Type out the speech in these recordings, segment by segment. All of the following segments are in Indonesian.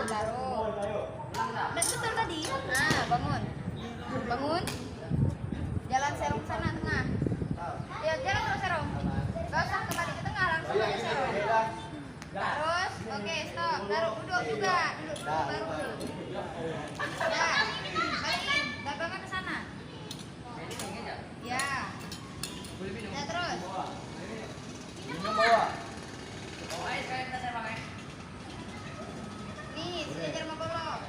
baru. Udah betul tadi. Nah, bangun. Bangun. Jalan serong sana tengah. Ya, jalan terus serong. Gak usah kembali ke tengah, langsung aja serong. Terus, oke, stop. Taruh duduk juga. Duduk baru. Ya, balikin. Dagangan ke sana. Ya. Ya, terus. Minum bawa. Nih, sejajar sama golok.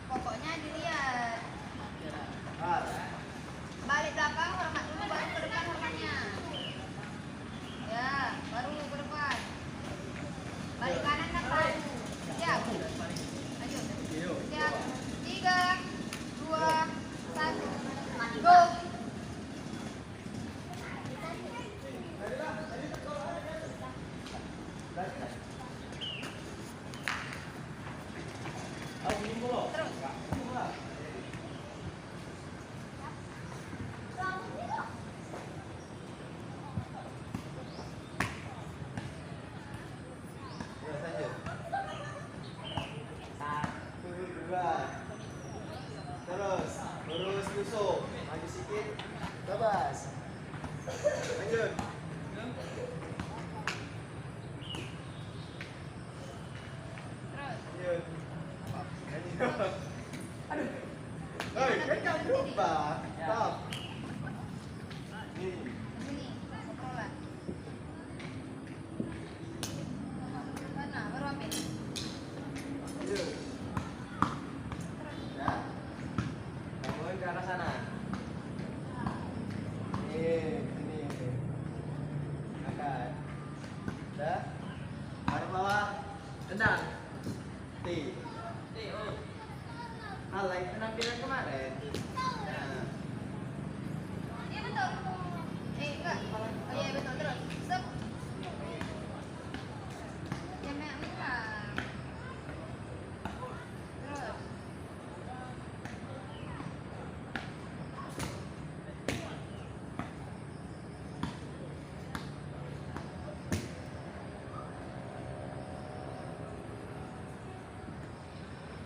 Pokoknya dilihat. Balik belakang, hormat dulu, baru ke depan hormatnya. Ya, baru ke depan. Balik kanan depan. Siap. Lanjut. Siap. 3, 2, 1. Go. Terus. Terus, lurus tusuk, maju sikit, bebas. Lanjut. Lanjut. Lanjut. Aduh. Hei, kan berubah. Stop. Nih. Sini, kontrolan. Mana? Baru ambil. Lanjut. Ya. Bangun ke arah sana. Ini. Angkat. Udah. Taruh bawah. Tendang. T. Alay penampilan kemarin. Nah. Iya betul. Enggak. Oh iya betul, terus. Stop. Ya merah. Terus.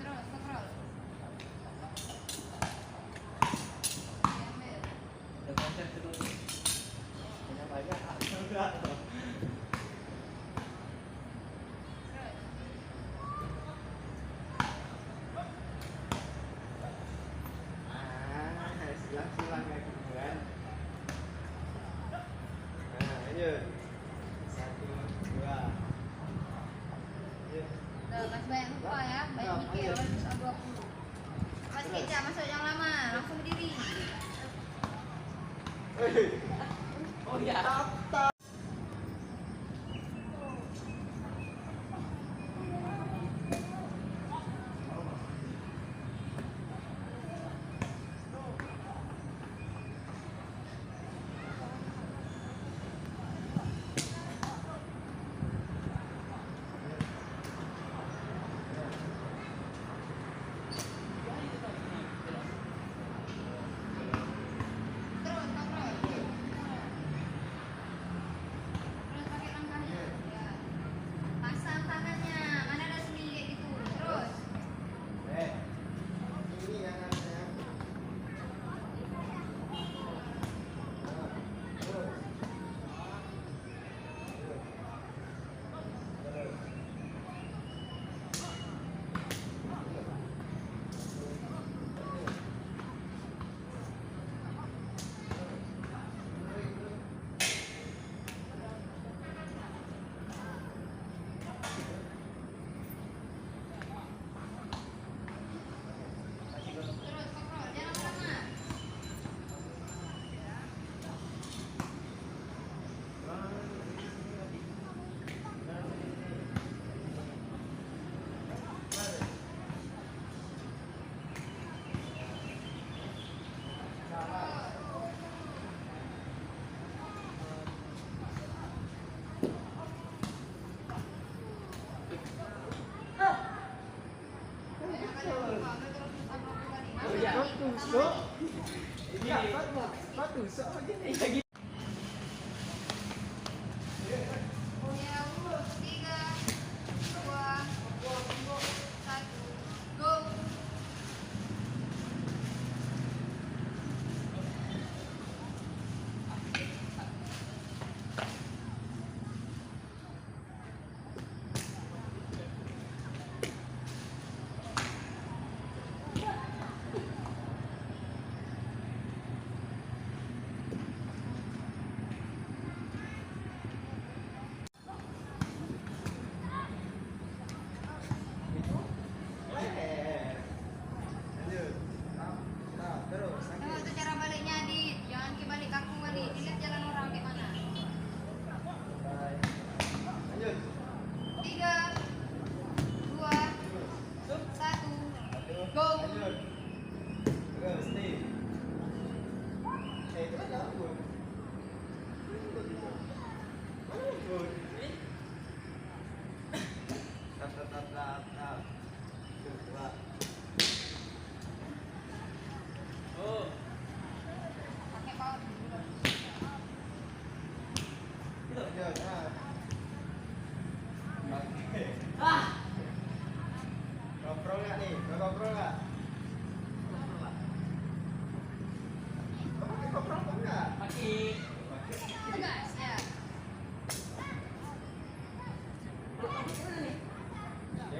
Terus, kontrol. Ambil. Udah konsep dulu. Banyak banyak. Enggak. Terus. Silang-silang kayak gitu kan. Nah, lanjut. 1, 2. Lanjut. Tuh, masih banyak lupa ya, banyak mikir, harus 20. Mas kecap masuk yang lama, langsung berdiri. Oh iya. Tap. Terus, kontrol.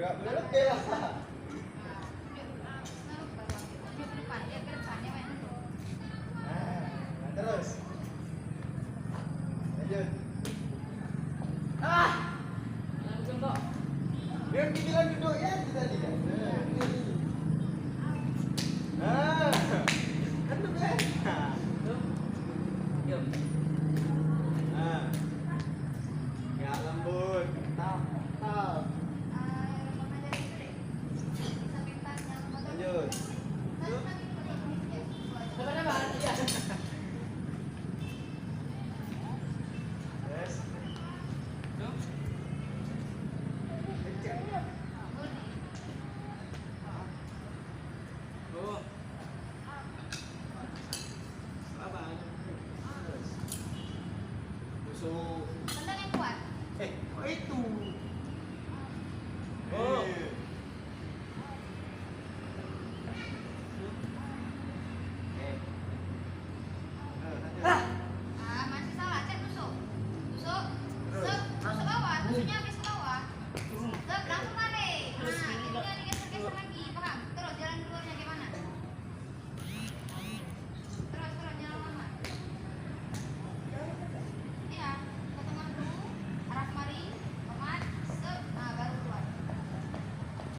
bergerak berat deh lah. Nah, terus. Lanjut. Langsung kok. Dia bilang duduk ya tadi kan. Nah, kan lu kan. Diam. Nah, ya lembut, tap, tap. Lanjut. Sabar-sabar. Iya. Yes. Oh. Apa? Busuk. Tendang yang kuat. Kok itu?